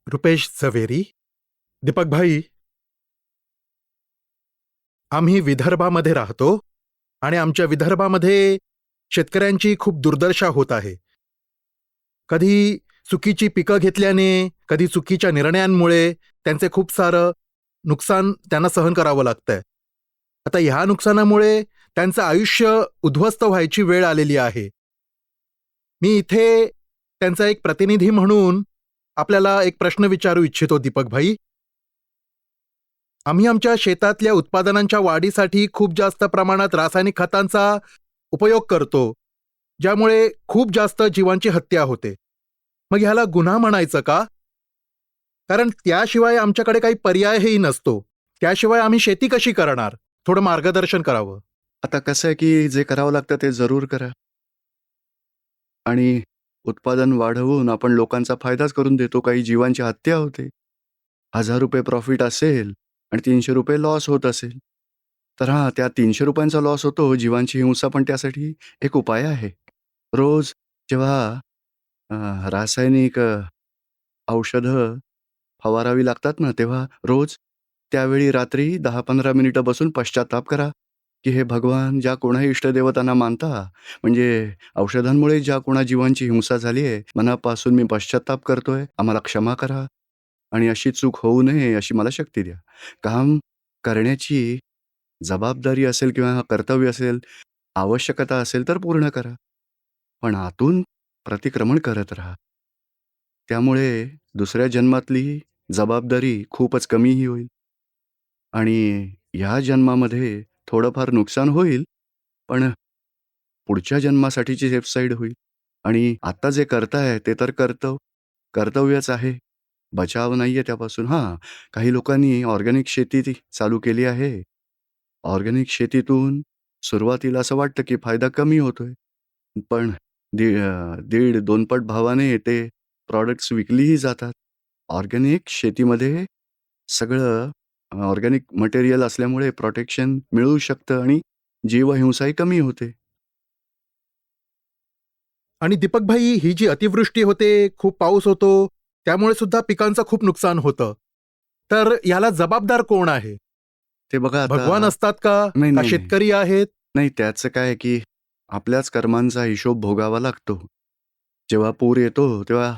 रुपेश झवेरी. दीपक भाई, आम्ही विदर्भामध्ये राहतो आणि आमच्या विदर्भामध्ये शेतकऱ्यांची खूप दुर्दशा होत आहे. कधी चुकीची पिकं घेतल्याने, कधी चुकीच्या निर्णयांमुळे त्यांचे खूप सारं नुकसान त्यांना सहन करावं लागतंय. आता ह्या नुकसानामुळे त्यांचं आयुष्य उद्ध्वस्त व्हायची वेळ आलेली आहे. मी इथे त्यांचा एक प्रतिनिधी म्हणून आपल्याला एक प्रश्न विचारू इच्छितो दीपक भाई. आम्ही आमच्या शेतातल्या उत्पादनांच्या वाढीसाठी खूप जास्त प्रमाणात रासायनिक खतांचा उपयोग करतो, ज्यामुळे खूप जास्त जीवांची हत्या होते. मग ह्याला गुन्हा म्हणायचं का? कारण त्याशिवाय आमच्याकडे काही पर्यायही नसतो. त्याशिवाय आम्ही शेती कशी करणार? थोडं मार्गदर्शन करावं. आता कसं आहे की जे करावं लागतं ते जरूर करा. आणि उत्पादन वाढवून आपण लोकांचा फायदाच करून देतो. काही जीवांची हत्या होते. ₹1000 प्रॉफिट असेल आणि ₹300 लॉस होत असेल, तर हां, त्या ₹300 लॉस होतो, जीवांची हिंसा पण त्यासाठी एक उपाय आहे. रोज जेव्हा रासायनिक औषधं फवारावी लागतात ना, तेव्हा रोज त्यावेळी रात्री 10-15 मिनिटं बसून पश्चात्ताप करा, की हे भगवान ज्या कोणाही इष्टदेवतांना मानता, म्हणजे औषधांमुळे ज्या कोणा जीवांची हिंसा झाली आहे, मनापासून मी पश्चात्ताप करतोय, आम्हाला क्षमा करा आणि अशी चूक होऊ नये अशी मला शक्ती द्या. काम करण्याची जबाबदारी असेल किंवा कर्तव्य असेल, आवश्यकता असेल तर पूर्ण करा. पण आतून प्रतिक्रमण करत राहा. त्यामुळे दुसऱ्या जन्मातली जबाबदारी खूपच कमीही होईल आणि ह्या जन्मामध्ये थोडंफार नुकसान होईल, पण पुढच्या जन्मासाठीची सेफ साईड होईल. आणि आता जे करताय ते तर कर्तव्यच आहे. बचाव नाहीये त्यापासून. हां, काही लोकांनी ऑर्गॅनिक शेती चालू केली आहे. ऑर्गॅनिक शेतीतून सुरुवातीला असं वाटतं, की फायदा कमी होतोय. पण 1.5-2 पट भावाने ते प्रॉडक्ट्स विकलीही जातात. ऑर्गॅनिक शेतीमध्ये सगळं ऑर्गॅनिक मटेरियल असल्यामुळे प्रोटेक्शन मिळू शकतं आणि जीवहिंसाही कमी होते. आणि दीपक भाई, ही जी अतिवृष्टी होते, खूप पाऊस होतो, त्यामुळे सुद्धा पिकांचं खूप नुकसान होतं. तर याला जबाबदार कोण आहे? ते बघा भगवान आता असतात का? नाही, का नाही, नाही. शेतकरी आहेत? नाही, त्याचं काय आहे, की आपल्याच कर्मांचा हिशोब भोगावा लागतो. जेव्हा पूर येतो, तेव्हा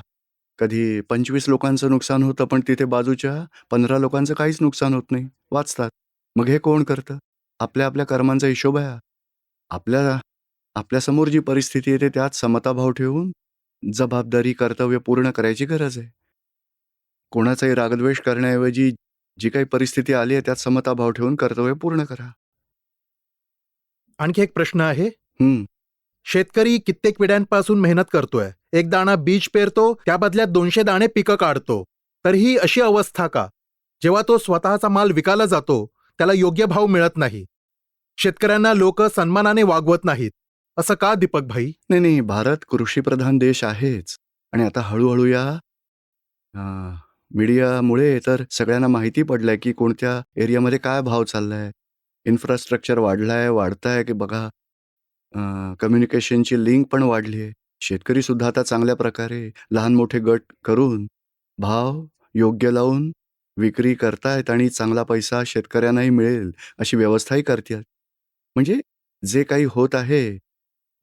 कधी 25 लोकांचं नुकसान होतं, पण तिथे बाजूच्या 15 लोकांचं काहीच नुकसान होत नाही, वाचतात. मग हे कोण करतं? आपल्या कर्मांचा हिशोब आहे हा. आपल्या आपल्यासमोर जी परिस्थिती येते, त्यात समताभाव ठेवून जबाबदारी, कर्तव्य पूर्ण करायची गरज आहे. कोणाचाही रागद्वेष करण्याऐवजी जी काही परिस्थिती आली आहे, त्यात समताभाव ठेवून कर्तव्य पूर्ण करा. आणखी एक प्रश्न आहे. हं. शेतकरी कित्येक पिढ्यांपासून मेहनत करतोय. एक दाणा बीज पेरतो, त्या बदल्यात 200 दाणे पिकं काढतो. तर ही अशी अवस्था का? जेव्हा तो स्वतःचा माल विकायला जातो, त्याला योग्य भाव मिळत नाही. शेतकऱ्यांना लोक सन्मानाने वागवत नाहीत. असं का दीपक भाई? नाही, नाही. भारत कृषीप्रधान देश आहेच आणि आता हळू-हळू या अ, मीडियामुळे तर सगळ्यांना माहिती पडलंय, की कोणत्या एरियामध्ये काय भाव चाललाय. इन्फ्रास्ट्रक्चर वाढतंय, की बघा कम्युनिकेशनची लिंक पण वाढली आहे. शेतकरीसुद्धा आता चांगल्या प्रकारे लहान-मोठे गट करून भाव योग्य लावून विक्री करतायत आणि चांगला पैसा शेतकऱ्यांनाही मिळेल अशी व्यवस्थाही करतायत. म्हणजे जे काही होत आहे,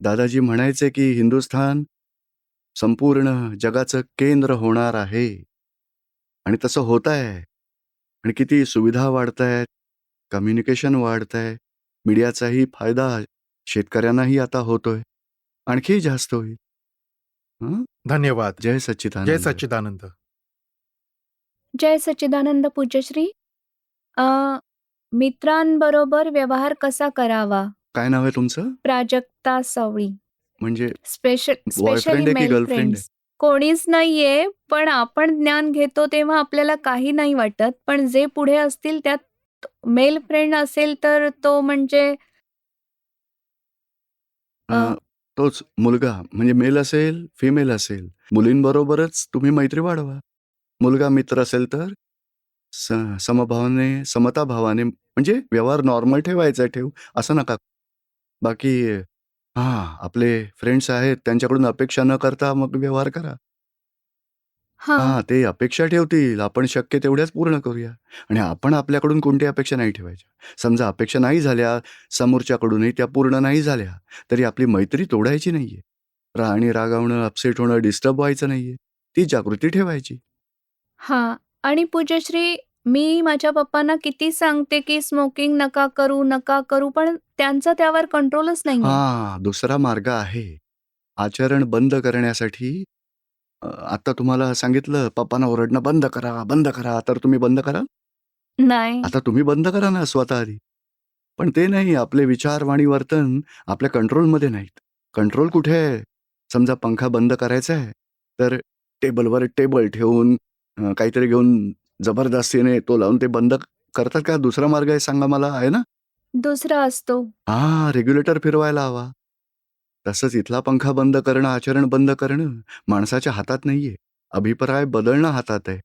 दादाजी म्हणायचे, की हिंदुस्थान संपूर्ण जगाचं केंद्र होणार आहे आणि तसं होत आहे आणि किती सुविधा वाढतायत, कम्युनिकेशन वाढतंय, मीडियाचाही फायदा शेतकऱ्यांनाही आता होतोय. आणखी जास्त होईल. हं. धन्यवाद. जय जय सच्चिदानंद. सच्चिदानंद. जय सच्चिदानंद पूज्यश्री. अ, मित्रांबरोबर व्यवहार कसा करावा? काय नाव आहे तुमचं? प्राजक्ता सवळी. म्हणजे स्पेशली बॉयफ्रेंड आहे की मेल गर्लफ्रेंड आहे? फ्रेंड्स. कोणीच नाहीये, पण आपण ज्ञान घेतो तेव्हा आपल्याला काही नाही वाटत. पण जे पुढे असतील त्यात मेल फ्रेंड असेल तर तो म्हणजे अ, अ, तोच मुलगा म्हणजे मेल असेल, फिमेल असेल. मुलींबरोबरच तुम्ही मैत्री वाढवा. मुलगा मित्र असेल तर स समभावाने, समताभावाने म्हणजे व्यवहार नॉर्मल ठेवायचा ठेव, असं नका. बाकी हां, आपले फ्रेंड्स आहेत त्यांच्याकडून अपेक्षा न करता मग व्यवहार करा. हां. ते अपेक्षा ठेवतील, आपण शक्य तेवढ्याच पूर्ण करूया आणि आपण आपल्याकडून कोणत्या अपेक्षा नाही ठेवायच्या. समजा अपेक्षा नाही झाल्या, समोरच्याकडूनही त्या पूर्ण नाही झाल्या, तरी आपली मैत्री तोडायची नाहीये. आणि रागावणं, अपसेट होणं, डिस्टर्ब व्हायचं नाहीये. ती जागृती ठेवायची. हां. आणि पूज्यश्री, मी माझ्या पप्पांना किती सांगते, की स्मोकिंग नका करू, नका करू, पण त्यांचा त्यावर कंट्रोलच नाहीये. दुसरा मार्ग आहे. आचरण बंद करण्यासाठी आता तुम्हाला सांगितलं पप्पांना ओरडणं बंद करा, बंद करा. तर तुम्ही बंद करा. नाही. आता तुम्ही बंद करा ना स्वतः आधी. पण ते नाही, आपले विचार, वाणी, वर्तन आपल्या कंट्रोलमध्ये नाहीत. कंट्रोल कुठे आहे? समजा पंखा बंद करायचा आहे, तर टेबलवर टेबल ठेवून काहीतरी घेऊन जबरदस्तीने तो लावून ते बंद करतात का? दुसरा मार्ग आहे सांगा मला, आहे ना? दुसरा असतो. रेग्युलेटर फिरवायला हवा. तसंच इथला पंखा बंद करणं, आचरण बंद करणं माणसाच्या हातात नाहीये. अभिप्राय बदलणं हातात आहे.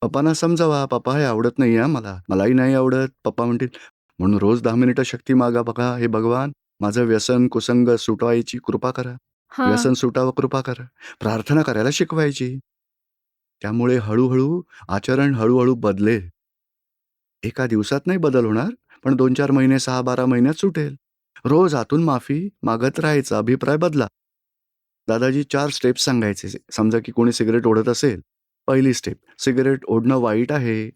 पप्पांना समजावा, "पप्पा हे आवडत नाही हां मला. मलाही नाही आवडत." पप्पा म्हणतील, "म्हणून रोज 10 मिनिटं शक्ती मागा बघा. हे भगवान माझं व्यसन, कुसंग सुटवायची कृपा करा. हां. व्यसन सुटावं कृपा करा." प्रार्थना करायला शिकवायची. त्यामुळे हळू आचरण हळू बदलेल. एका दिवसात नाही बदल होणार, पण 2-4 महिने, 6-12 महिन्यात सुटेल. रोज आतून माफी मागत राहायचं, अभिप्राय बदला. दादाजी 4 स्टेप्स सांगायचे. समजा की कोणी सिगारेट ओढत असेल, पहिली स्टेप, सिगारेट ओढणं वाईट आहे,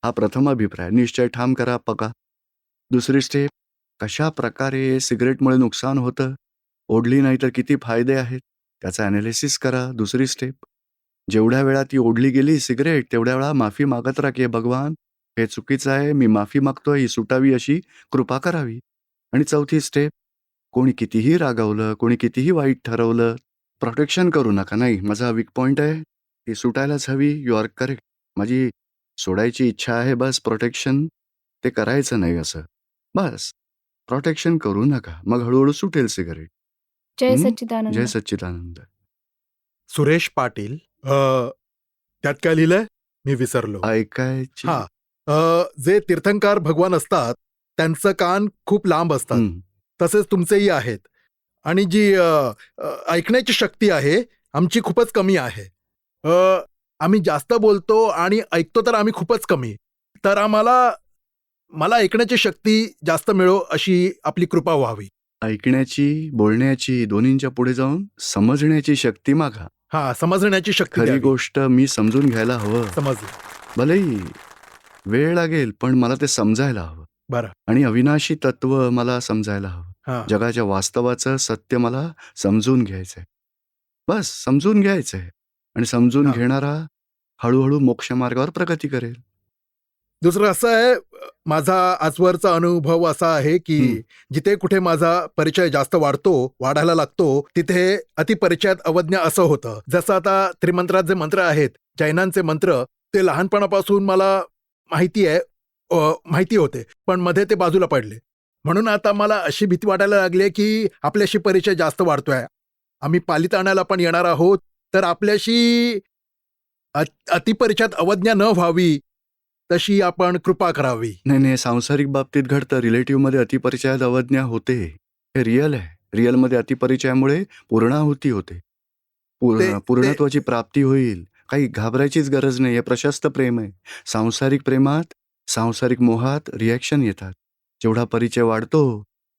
हा प्रथम अभिप्राय. निश्चय ठाम करा, बघा. दुसरी स्टेप, कशाप्रकारे सिगारेटमुळे नुकसान होतं, ओढली नाही तर किती फायदे आहेत, त्याचं ॲनालिसिस करा. दुसरी स्टेप, जेवढ्या वेळा ती ओढली गेली सिगारेट, तेवढ्या वेळा माफी मागत राहा, की "हे भगवान, हे चुकीचं आहे, मी माफी मागतोय, ही सुटावी अशी कृपा करावी." आणि चौथी स्टेप, कोणी कितीही रागावलं, कोणी कितीही वाईट ठरवलं, प्रोटेक्शन करू नका. नाही, माझा वीक पॉइंट आहे, ती सुटायलाच हवी. You are correct. माझी सोडायची इच्छा आहे, बस प्रोटेक्शन ते करायचं नाही असं. बस प्रोटेक्शन करू नका. मग हळू सुटेल सिगारेट. जय हं? जय सच्चिदानंद. सच्चिदानंद. सुरेश पाटील. त्यात काय लिहिलंय? मी विसरलो. ऐकायची हां. जे तीर्थंकर भगवान असतात, त्यांचं कान खूप लांब असतात. हं. तसेच तुमचेही आहेत. आणि जी ऐकण्याची शक्ती आहे, आमची खूपच कमी आहे. आम्ही जास्त बोलतो आणि ऐकतो तर आम्ही खूपच कमी. तर मला ऐकण्याची शक्ती जास्त मिळो अशी आपली कृपा व्हावी. ऐकण्याची, बोलण्याची दोन्हींच्या पुढे जाऊन समजण्याची शक्ती मागा. समजण्याची शक्ती खरी द्यावी. गोष्ट मी समजून घ्यायला हवं. समजलं. भलेही वेळ लागेल, पण मला ते समजायला हवं. बरं. आणि अविनाशी तत्व मला समजायला हवं. हां. जगाच्या वास्तवाचं सत्य मला समजून घ्यायचंय. बस समजून घ्यायचंय आणि समजून हां. घेणारा हळू मोक्षमार्गावर प्रगती करेल. दुसरं असं आहे, माझा आजवरचा अनुभव असा आहे, हं. की जिथे कुठे माझा परिचय जास्त वाढायला लागतो, तिथे अतिपरिचयात अवज्ञा असं होतं. जसं आता त्रिमंत्रात जे मंत्र आहेत, जैनांचे मंत्र, ते लहानपणापासून मला माहिती होते, पण मध्ये ते बाजूला पडले. म्हणून आता मला अशी भीती वाटायला लागली आहे, की आपल्याशी परिचय जास्त वाढतोय. आम्ही पालीत आणायला पण येणार आहोत, तर आपल्याशी अतिपरिचयात अवज्ञा न व्हावी, तशी आपण कृपा करावी. नाही, सांसारिक बाबतीत घडतं. रिलेटिव्हमध्ये अतिपरिचयात अवज्ञा होते. हे रिअल आहे. रिअलमध्ये अतिपरिचयामुळे पूर्णाहुती होते. ते पूर्णत्वाची प्राप्ती होईल. काही घाबरायचीच गरज नाही. हे प्रशस्त प्रेम आहे. सांसारिक प्रेमात, सांसारिक मोहात रिॲक्शन येतात. जेवढा परिचय वाढतो,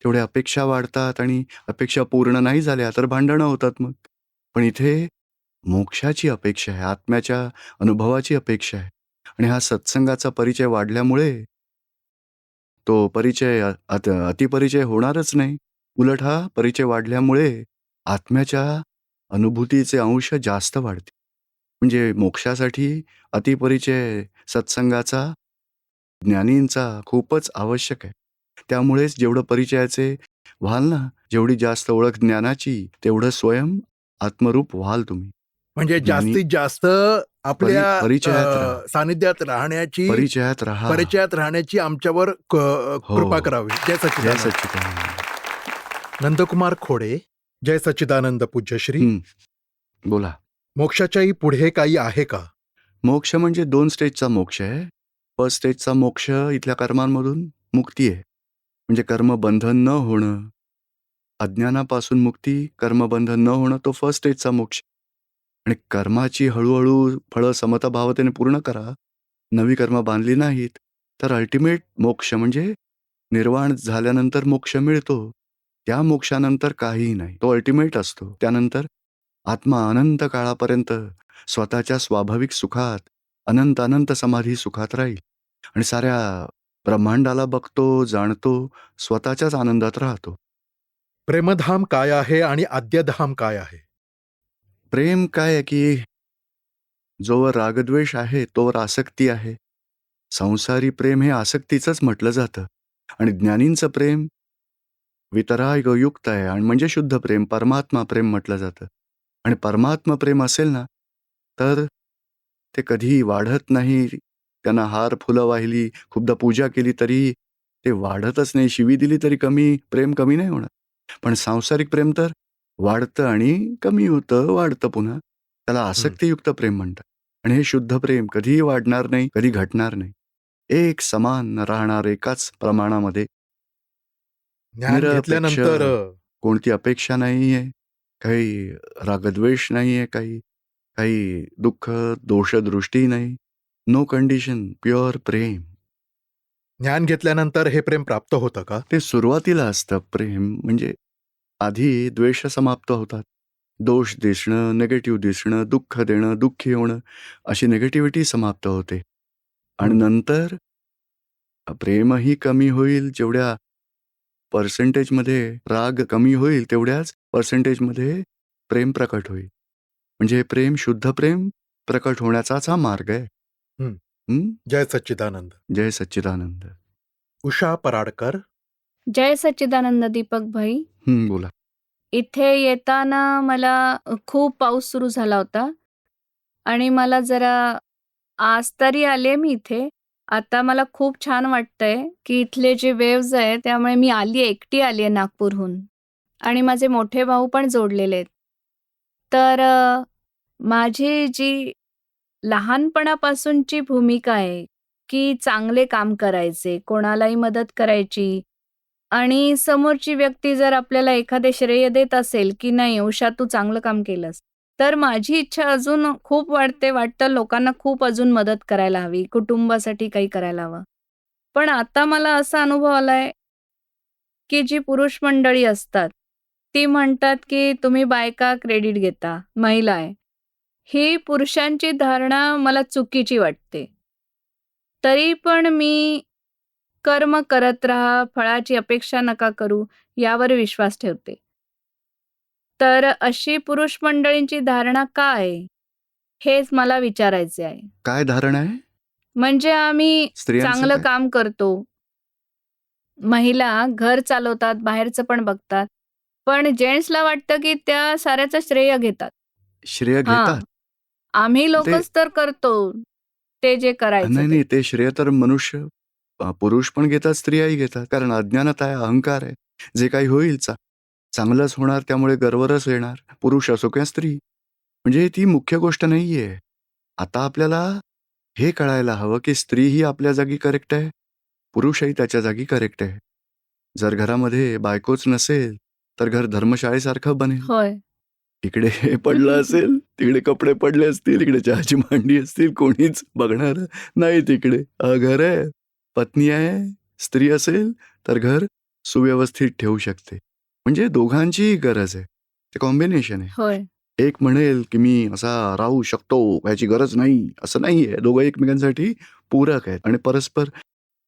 तेवढ्या अपेक्षा वाढतात आणि अपेक्षा पूर्ण नाही झाल्या तर भांडणं होतात मग. पण इथे मोक्षाची अपेक्षा आहे, आत्म्याच्या अनुभवाची अपेक्षा आहे आणि हा सत्संगाचा परिचय वाढल्यामुळे तो परिचय अतिपरिचय होणारच नाही. उलट हा परिचय वाढल्यामुळे आत्म्याच्या अनुभूतीचे अंश जास्त वाढतील. म्हणजे मोक्षासाठी अतिपरिचय सत्संगाचा, ज्ञानींचा खूपच आवश्यक आहे. त्यामुळेच जेवढं परिचयाचे व्हाल ना, जेवढी जास्त ओळख ज्ञानाची, तेवढं स्वयं आत्मरूप व्हाल तुम्ही. म्हणजे ज्ञानी जास्तीत जास्त आपल्या परिचयात राहा. सानिध्यात राहण्याची, परिचयात राहा. परिचयात राहण्याची आमच्यावर हो. कृपा करावी. जय जय सच्चिदानंद. सच्चिदानंद. नंदकुमार खोडे. जय सच्चिदानंद पूज्यश्री. हं. बोला. मोक्षाच्याही पुढे काही आहे का? मोक्ष म्हणजे 2 स्टेजचा मोक्ष आहे. फर्स्ट स्टेजचा मोक्ष इथल्या कर्मांमधून मुक्ती आहे. म्हणजे कर्मबंधन न होणं. अज्ञानापासून मुक्ती, कर्मबंधन न होणं तो फर्स्ट स्टेजचा मोक्ष. आणि कर्माची हळूहळू फळं समताभावतेने पूर्ण करा. नवी कर्म बांधली नाहीत, तर अल्टिमेट मोक्ष म्हणजे निर्वाण झाल्यानंतर मोक्ष मिळतो. त्या मोक्षानंतर काहीही नाही. तो अल्टिमेट असतो. त्यानंतर आत्मा अनंत काळापर्यंत स्वतःच्या स्वाभाविक सुखात, अनंत अनंत समाधी सुखात राहील आणि साऱ्या ब्रह्मांडाला बघतो, जाणतो, स्वतःच्याच आनंदात राहतो. प्रेमधाम काय आहे आणि आद्यधाम काय आहे? प्रेम काय आहे की जोवर रागद्वेष आहे, तोवर आसक्ती आहे. संसारी प्रेम हे आसक्तीचंच म्हटलं जातं आणि ज्ञानींचं प्रेम वितरागयुक्त आहे आणि म्हणजे शुद्ध प्रेम, परमात्मा प्रेम म्हटलं जातं. आणि परमात्मा प्रेम असेल ना, तर ते कधीही वाढत नाही. त्यांना हार, फुलं वाहिली, खूपदा पूजा केली तरीही ते वाढतच नाही. शिवी दिली तरी प्रेम कमी नाही होणार. पण सांसारिक प्रेम तर वाढतं आणि कमी होतं, वाढतं पुन्हा. त्याला आसक्तीयुक्त प्रेम म्हणतात. आणि हे शुद्ध प्रेम कधीही वाढणार नाही, कधी घटणार नाही. एक समान राहणार एकाच प्रमाणामध्ये. ज्ञान निरपेक्ष, घेतल्यानंतर कोणती अपेक्षा नाहीये, काही रागद्वेष नाहीये, काही दुःख, दोषदृष्टी नाही. नो कंडिशन, प्युअर प्रेम. ज्ञान घेतल्यानंतर हे प्रेम प्राप्त होतं का? ते सुरुवातीला असतं प्रेम म्हणजे आधी द्वेष समाप्त होतात. दोष दिसणं, निगेटिव्ह दिसणं, दुःख देणं, दुःखी होणं अशी निगेटिव्हिटी समाप्त होते. आणि नंतर प्रेमही कमी होईल. जेवढ्या पर्सेंटेजमध्ये राग कमी होईल, तेवढ्याच पर्सेंटेजमध्ये प्रेम प्रकट होईल. म्हणजे प्रेम, शुद्ध प्रेम प्रकट होण्याचाच हा मार्ग आहे. हं. हं? जय सच्चिदानंद. जय सच्चिदानंद. उषा पराडकर. जय सच्चिदानंद दीपक भाई. बोला. इथे येताना मला खूप पाऊस सुरू झाला होता आणि मला जरा आज तरी आले मी इथे. आता मला खूप छान वाटतंय, की इथले जे वेव्हज आहेत, त्यामुळे मी एकटी आली आहे नागपूरहून आणि माझे मोठे भाऊ पण जोडलेले आहेत. तर माझी जी लहानपणापासूनची भूमिका आहे, की चांगले काम करायचे, कोणालाही मदत करायची आणि समोरची व्यक्ती जर आपल्याला एखादे श्रेय देत असेल, की नाही उषा तू चांगलं काम केलंस, तर माझी इच्छा अजून खूप वाढते. वाटतं लोकांना खूप अजून मदत करायला हवी, कुटुंबासाठी काही करायला हवं. पण आता मला असा अनुभव आलाय, की जी पुरुष मंडळी असतात, ती म्हणतात, की तुम्ही बायका क्रेडिट घेता, महिला आहे. ही पुरुषांची धारणा मला चुकीची वाटते. तरी पण मी कर्म करत राहा, फळाची अपेक्षा नका करू, यावर विश्वास ठेवते. तर अशी पुरुष मंडळींची धारणा का आहे? हेच मला विचारायचे आहे. काय धारणा आहे? म्हणजे आम्ही स्त्रियांचं चांगलं काय? काम करतो. महिला घर चालवतात, बाहेरचं पण बघतात. पण जेंट्सला वाटतं, की त्या साऱ्याचं श्रेय घेतात. श्रेय हां. घेतात. आम्ही लोकच तर करतो, ते जे करायचं नाही, ते. नाही. ते श्रेय तर मनुष्य पुरुष पण घेतात, स्त्रियाही घेतात. कारण अज्ञानात आहे, अहंकार आहे. जे काही होईल चांगलंच होणार, त्यामुळे गर्वरच येणार. पुरुष असो किंवा स्त्री. म्हणजे ती मुख्य गोष्ट नाहीये. आता आपल्याला हे कळायला हवं, की स्त्री ही आपल्या जागी करेक्ट आहे, पुरुषही त्याच्या जागी करेक्ट आहे. जर घरामध्ये बायकोच नसेल, तर घर धर्मशाळेसारखं बनेल. होय. इकडे हे पडलं असेल, तिकडे कपडे पडले असतील, इकडे चहाची मांडी असतील, कोणीच बघणार नाही तिकडे. घर आहे, पत्नी आहे, स्त्री असेल, तर घर सुव्यवस्थित ठेवू शकते. म्हणजे दोघांचीही गरज आहे. ते कॉम्बिनेशन आहे. होय. एक म्हणेल, की मी असा राहू शकतो, याची गरज नाही, असं नाहीये. दोघं एकमेकांसाठी पूरक आहेत आणि परस्पर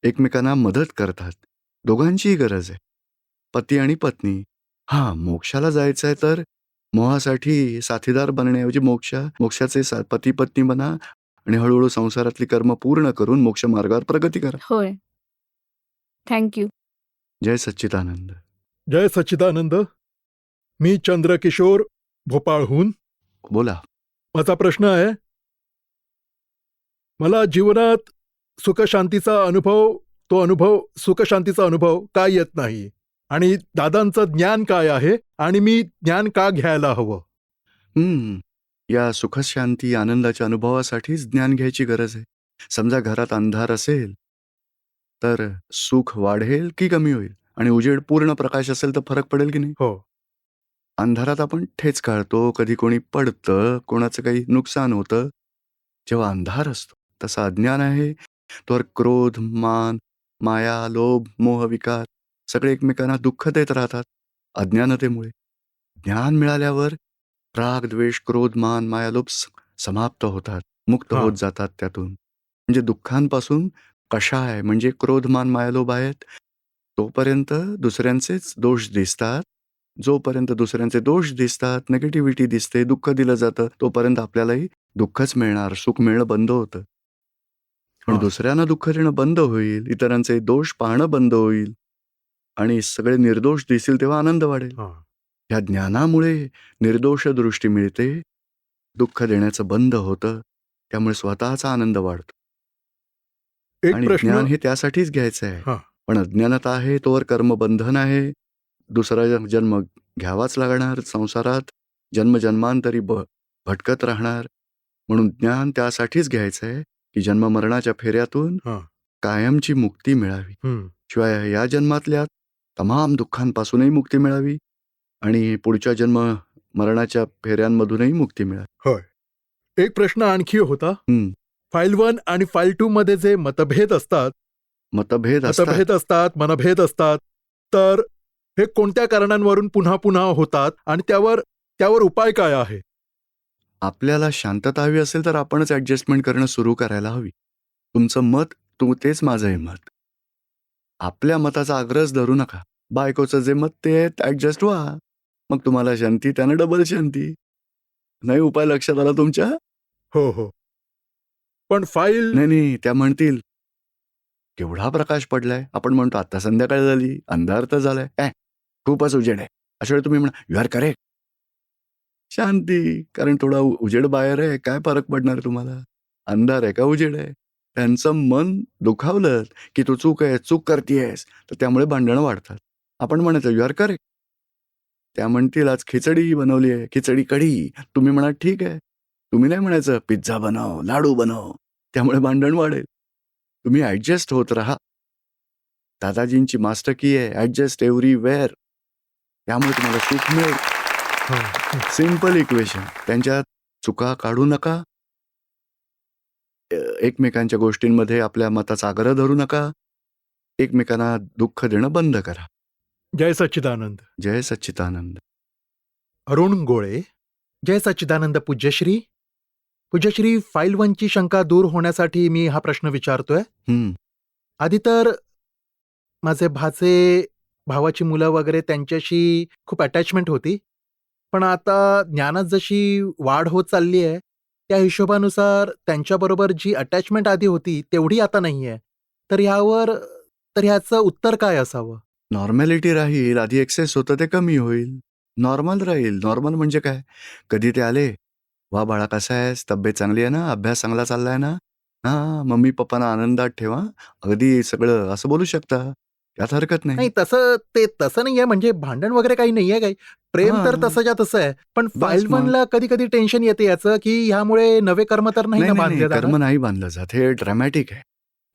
एकमेकांना मदत करतात. दोघांचीही गरज आहे. पती आणि पत्नी. मोक्षाला जायचं आहे तर मोहासाठी साथीदार बनण्याऐवजी मोक्षाचे पती-पत्नी बना आणि हळूहळू संसारातली कर्म पूर्ण करून मोक्ष मार्गावर प्रगती करा. होय. Thank you. जय सच्चिदानंद. जय सच्चिदानंद. मी चंद्रकिशोर, भोपाळहून. बोला. माझा प्रश्न आहे, मला जीवनात सुखशांतीचा अनुभव का येत नाही? आणि दादांचं ज्ञान काय आहे आणि मी ज्ञान का घ्यायला हवं? या सुखशांती आनंदाच्या अनुभवासाठीच ज्ञान घ्यायची गरज आहे. समजा घरात अंधार असेल, तर सुख वाढेल की कमी होईल? आणि उजेड पूर्ण प्रकाश असेल तर फरक पडेल की नाही? हो. अंधारात आपण ठेच काढतो, कधी कोणी पडतं, कोणाचं काही नुकसान होतं. जेव्हा अंधार असतो, तसा अज्ञान आहे, तोवर क्रोध, मान, माया, लोभ, मोह, विकार सगळे एकमेकांना दुःख देत राहतात अज्ञानतेमुळे. ज्ञान मिळाल्यावर राग, द्वेष, क्रोध, मान, माया, लोभ समाप्त होतात, मुक्त हां. होत जातात त्यातून. म्हणजे दुःखांपासून कषाय म्हणजे क्रोध, मान, माया, लोभ आहेत, तोपर्यंत दुसऱ्यांचेच दोष दिसतात. जोपर्यंत दुसऱ्यांचे दोष दिसतात, निगेटिव्हिटी दिसते, दुःख दिलं जातं, तोपर्यंत आपल्यालाही दुःखच मिळणार, सुख मिळणं बंद होतं. पण हां. दुसऱ्यांना दुःख देणं बंद होईल, इतरांचे दोष पाहणं बंद होईल आणि सगळे निर्दोष दिसतील तेव्हा आनंद वाढेल. हां. या ज्ञानामुळे निर्दोष दृष्टी मिळते, दुःख देण्याचं बंद होतं, त्यामुळे स्वतःचा आनंद वाढतो. एक आणि प्रश्न ज्ञान हे त्यासाठीच घ्यायचं आहे. हां. पण अज्ञानात आहे तोवर कर्मबंधन आहे. दुसरा जन्म घ्यावाच लागणार संसारात. जन्मजन्मांतरी भटकत राहणार. म्हणून ज्ञान त्यासाठीच घ्यायचं आहे, की जन्ममरणाच्या फेऱ्यातून हां. कायमची मुक्ती मिळावी. हं. शिवाय या जन्मातल्या तमाम दुःखांपासूनही मुक्ती मिळावी आणि पुढच्या मरणाच्या फेऱ्यांमधूनही मुक्ती मिळावी. होय. एक प्रश्न आणखी होता. हं. फाईल 1 आणि फाईल 2 मध्ये जे मतभेद असतात, मतभेद मनभेद असतात, तर हे कोणत्या कारणांवरून पुन्हा होतात आणि त्यावर उपाय काय आहे? आपल्याला शांतता हवी असेल तर आपणच ॲडजस्टमेंट करणं सुरू करायला हवी. तुमचं मत तेच माझंही मत. आपल्या मताचा आग्रहच धरू नका. बायकोचं जे मत ते ॲडजस्ट व्हा. मग तुम्हाला शांती, त्यानं डबल शांती. नाही उपाय लक्षात आला तुमच्या? हो, हो. पण फाईल नाही, त्या म्हणतील, "केवढा प्रकाश पडलाय?" आपण म्हणतो, "आता संध्याकाळ झाली, अंधार तर झालाय." खूपच उजेड आहे." अशा वेळी तुम्ही म्हणा, "यू आर करेक्ट." शांती. कारण थोडा उजेड बाहेर आहे, काय फरक पडणार तुम्हाला? अंधार आहे का उजेड आहे? त्यांचं मन दुखावलं, की "तू चूक करतीयेस." तर त्यामुळे भांडणं वाढतात. आपण म्हणायचं, "यू आर करेक्ट." त्या म्हणतील, "आज खिचडी बनवली आहे, खिचडी कढी." तुम्ही म्हणा, "ठीक आहे." तुम्ही नाही म्हणायचं, "पिझ्झा बनव, लाडू बनव." त्यामुळे भांडण वाढेल. तुम्ही ॲडजस्ट होत राहा. दादाजींची मास्टर की आहे, ॲडजस्ट एव्हरीवेअर. त्यामुळे तुम्हाला सुख मिळेल. हां. Simple equation. त्यांच्यात चुका काढू नका. एकमेकांच्या गोष्टींमध्ये आपल्या मताचा आग्रह धरू नका. एकमेकांना दुःख देणं बंद करा. जय सच्चिदानंद. जय सच्चिदानंद. अरुण गोळे. जय सच्चिदानंद पूज्यश्री. पूज्यश्री, फाईल 1 ची शंका दूर होण्यासाठी मी हा प्रश्न विचारतोय. हं. आधी तर माझे भावाची मुलं वगैरे त्यांच्याशी खूप अटॅचमेंट होती. पण आता ज्ञानात जशी वाढ होत चालली आहे, त्या हिशोबानुसार त्यांच्याबरोबर जी अटॅचमेंट आधी होती, तेवढी आता नाहीये. तर ह्याचं उत्तर काय असावं? नॉर्मॅलिटी राहील. आधी एक्सेस होतं ते कमी होईल. नॉर्मल राहील. नॉर्मल म्हणजे काय? कधी ते आले, "वा बाळा कसा आहेस? तब्येत चांगली आहे ना? अभ्यास चांगला चाललाय ना? हां, मम्मी-पप्पांना आनंदात ठेवा." अगदी सगळं असं बोलू शकता. त्यात हरकत नाही. नाही, तसं नाहीये, म्हणजे भांडण वगैरे काही नाहीये काही. प्रेम तर हां. तसंच्या तसं आहे. पण बस फाईल मग. 1ला कधी-कधी टेन्शन येते याचं, की ह्यामुळे नवे कर्म तर नाही ना नाही. बांधले जाणार? कर्म नाही बांधलं जात. हे ड्रॅमॅटिक आहे.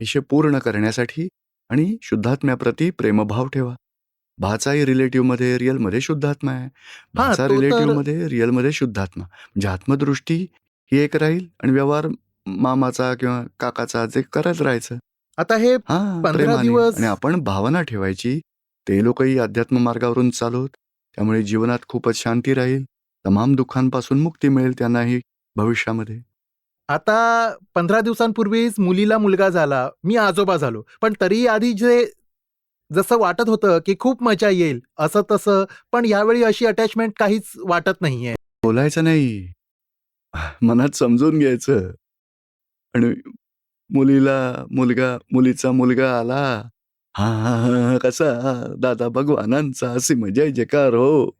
विषय पूर्ण करण्यासाठी आणि शुद्धात्म्याप्रती प्रेमभाव ठेवा. भाचाही रिलेटिव्हमध्ये, रिअलमध्ये शुद्धात्मा आहे. हां, भाचा तो तर रिलेटिव्हमध्ये, रिअलमध्ये शुद्धात्मा. म्हणजे आत्मदृष्टी ही एक राहील आणि व्यवहार मामाचा किंवा काकाचा जे करत राहायचं. आता हे हां, 15 प्रेमाने दिवस आणि आपण भावना ठेवायची. ते लोकही अध्यात्म मार्गावरून चालवत. त्यामुळे जीवनात खूपच शांती राहील. तमाम दुःखांपासून मुक्ती मिळेल त्यांनाही भविष्यामध्ये. आता 15 दिवसांपूर्वीच मुलीला मुलगा झाला, मी आजोबा झालो. पण तरीही आधी जसं वाटत होतं, की खूप मजा येईल, असं-तसं. पण यावेळी अशी अटॅचमेंट काहीच वाटत नाहीये. बोलायचं नाही. मनात समजून घ्यायचं आणि मुलीचा मुलगा आला. हां, कसा दादा भगवानांचा असीम जय जयकार हो.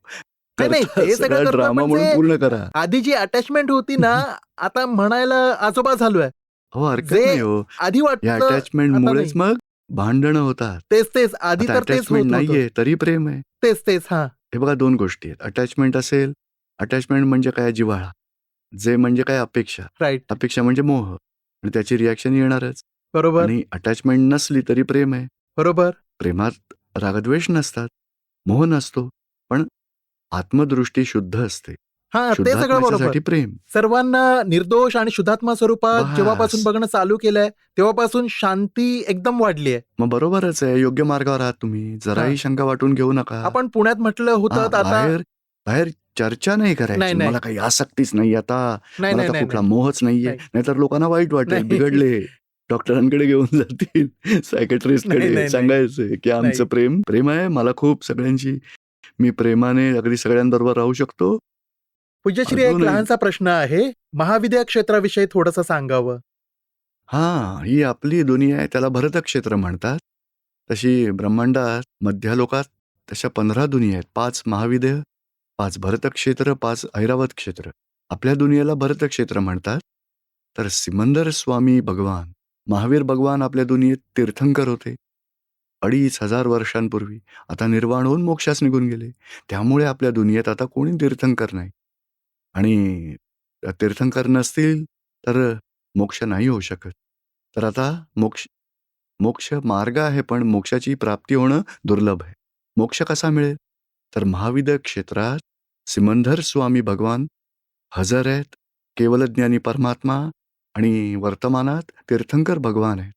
नाही, करता ते सगळं सगळा करतोय, ड्रामा पण म्हणून जे पूर्ण करा. आधी जी अटॅचमेंट होती ना, आता म्हणायला आजोबा झालोय. हो, हरकत जे नाही हो. आधी या वाटतं, आता अटॅचमेंटमुळेच नाही. मग भांडणं होतात. तेच. आधी आता तर तेच अटॅचमेंट होत होतं. नाहीये तरी प्रेम आहे. तेच. हां, हे बघा 2 गोष्टी आहेत. अटॅचमेंट असेल, अटॅचमेंट म्हणजे काय जिव्हाळा. जे म्हणजे काय अपेक्षा. राइट. अपेक्षा म्हणजे मोह आणि त्याची रिएक्शन येणारच. बरोबर, आणि अटॅचमेंट नसली तरी प्रेम आहे. बरोबर. प्रेमात रागद्वेष नसतात, मोह नसतो. पण आत्मदृष्टी शुद्ध असते. हा ते सगळं बरोबर. शुद्धात्म्याच्यासाठी प्रेम. सर्वांना निर्दोष आणि शुद्धात्मा स्वरूपात बस. जेव्हापासून बघणं चालू केलंय तेव्हापासून शांती एकदम वाढली आहे. मग बरोबरच आहे. योग्य मार्गावर आहात तुम्ही. जराही शंका वाटून घेऊ नका. आपण पुण्यात म्हटलं होतं आता बाहेर बाहेर चर्चा नाही करायची. नाही, नाही. मला काही आसक्तीच नाही आता. नाही मला नाही आता नाही कुठला नाही. मोहच नाहीये. नाही. नाहीतर लोकांना वाईट वाटेल. नाही. बिघडले. डॉक्टरांकडे घेऊन जातील. नाही, सायकॅट्रिस्टकडे नाही. सांगायचं की आमचं नाही. प्रेम आहे. मला खूप सगळ्यांची मी प्रेमाने अगदी सगळ्यांबरोबर राहू शकतो. पूज्यश्री, एक अजूनही- लहानसा प्रश्न आहे. महाविद्या क्षेत्राविषयी थोडंसं सांगावं. ही आपली दुनिया आहे. त्याला भरतक्षेत्र म्हणतात. तशी ब्रह्मांडात मध्यालोकात तशा 15 दुनिया आहेत. 5 महाविद्य, 5 भरतक्षेत्र, 5 ऐरावत क्षेत्र. आपल्या दुनियेला भरतक्षेत्र म्हणतात. तर सिमंदर स्वामी भगवान, महावीर भगवान आपल्या दुनियेत तीर्थंकर होते 2500 वर्षांपूर्वी. आता निर्वाण होऊन मोक्षास निघून गेले. त्यामुळे आपल्या दुनियेत आता कोणी तीर्थंकर नाही. आणि तीर्थंकर नसतील तर मोक्ष नाही होऊ शकत. तर आता मोक्ष मार्ग आहे, पण मोक्षाची प्राप्ती होणं दुर्लभ आहे. मोक्ष कसा मिळेल? तर महाविद्य क्षेत्रात सिमंदर स्वामी भगवान हजर आहेत. केवलज्ञानी परमात्मा आणि वर्तमानात तीर्थंकर भगवान आहेत.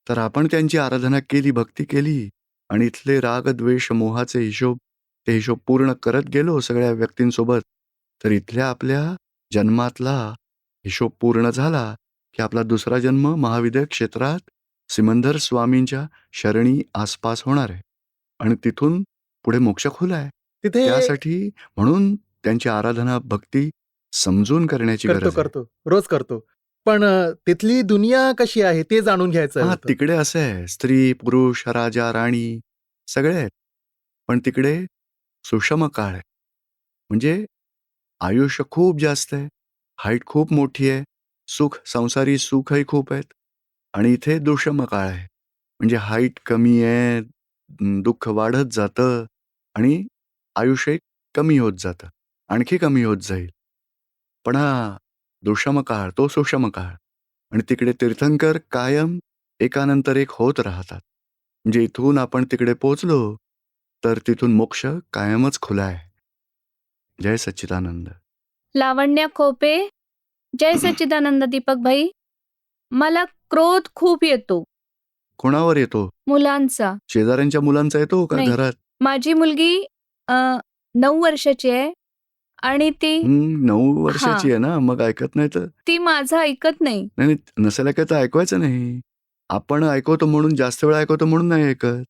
तर आपण त्यांची आराधना केली, भक्ती केली आणि इथले राग, द्वेष, मोहाचे ते हिशोब पूर्ण करत गेलो सगळ्या व्यक्तींसोबत, तर इथल्या आपल्या जन्मातला हिशोब पूर्ण झाला की आपला दुसरा जन्म महाविद्य क्षेत्रात सिमंदर स्वामींच्या शरणी आसपास होणार आहे. आणि तिथून पुढे मोक्ष खुला आहे. तिथे त्यासाठी म्हणून त्यांची आराधना, भक्ती समजून करण्याची गरज आहे. करतो रोज करतो. पण तिथली दुनिया कशी आहे ते जाणून घ्यायचं होतं. तिकडे असं आहे, स्त्री, पुरुष, राजा, राणी सगळे आहेत. पण तिकडे सुषम काळ आहे. म्हणजे आयुष्य खूप जास्त आहे, हाईट खूप मोठी आहे, संसारी सुखही खूप आहेत. आणि इथे दुषम काळ आहे. म्हणजे हाईट कमी आहे, दुःख वाढत जातं आणि आयुष्य कमी होत जातं, आणखी कमी होत जाईल. पण हा दुषम काळ, तो सुषम काळ. आणि तिकडे तीर्थंकर कायम एकानंतर एक होत राहतात. म्हणजे इथून आपण तिकडे पोचलो तर तिथून मोक्ष कायमच खुला आहे. जय सच्चिदानंद. लावण्या खोपे, जय सच्चिदानंद. दीपक भाई, मला क्रोध खूप येतो कोणावर येतो? मुलांचा. शेजाऱ्यांच्या मुलांचा येतो का नाही. घरात? माझी मुलगी 9 वर्षाची आहे आणि ती 9 वर्षाची आहे ना, मग ऐकत नाही तर? ती माझं ऐकत नाही. नाही, नसेल ऐकत तर ऐकवायचं नाही. आपण ऐकवतो म्हणून, जास्त वेळा ऐकवतो म्हणून नाही ऐकत.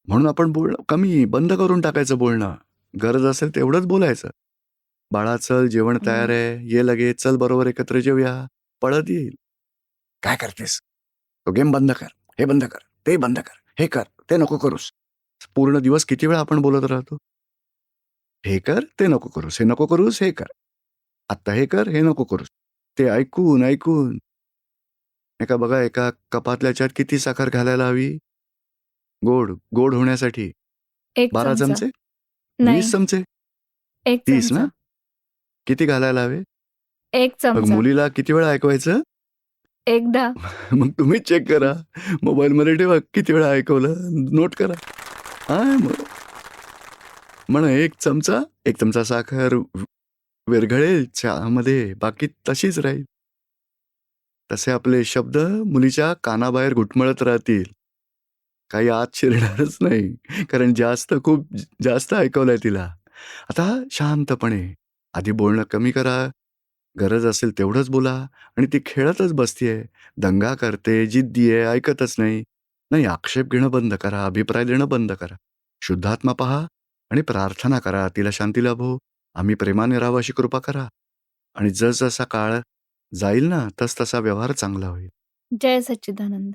म्हणून आपण बोलणं कमी, बंद करून टाकायचं बोलणं. गरज असेल तेवढंच बोलायचं. बाळा चल, जेवण तयार आहे, ये लगेच, चल बरोबर एकत्र जेवूया, पळत येईल. काय करतेस? तो गेम बंद कर, हे बंद कर, ते बंद कर, हे कर, ते नको करूस. पूर्ण दिवस किती वेळा आपण बोलत राहतो? हे कर, ते नको करूस, हे नको करूस, हे कर. आत्ता हे कर, हे नको करूस. ते ऐकून बघा, एका कपातल्याच्यात किती साखर घालायला हवी? गोड होण्यासाठी 1 12 चमचा. चमचे? नाही, 20 चमचे? 1 30 ना? चमचा. किती घालायला हवे? 1 मग चमचा. मुलीला किती वेळा ऐकवायचं? एकदा. मग तुम्ही चेक करा, मोबाईलमध्ये ठेवा किती वेळा ऐकवलं, नोट करा. म्हण 1 चमचा साखर विरघळेल चहामध्ये, बाकी तशीच राहील. तसे आपले शब्द मुलीच्या कानाबाहेर घुटमळत राहतील, काही आत शिरणारच नाही, कारण खूप जास्त ऐकवलंय तिला. आता शांतपणे आधी बोलणं कमी करा, गरज असेल तेवढंच बोला. आणि ती खेळतच बसतीये, दंगा करते, जिद्दी आहे, ऐकतच नाही. आक्षेप घेणं बंद करा, अभिप्राय देणं बंद करा. शुद्धात्मा पहा आणि प्रार्थना करा, तिला शांती लाभो, आम्ही प्रेमाने राहावं अशी कृपा करा. आणि जसजसा काळ जाईल ना, तसा व्यवहार चांगला होईल. जय सच्चिदानंद.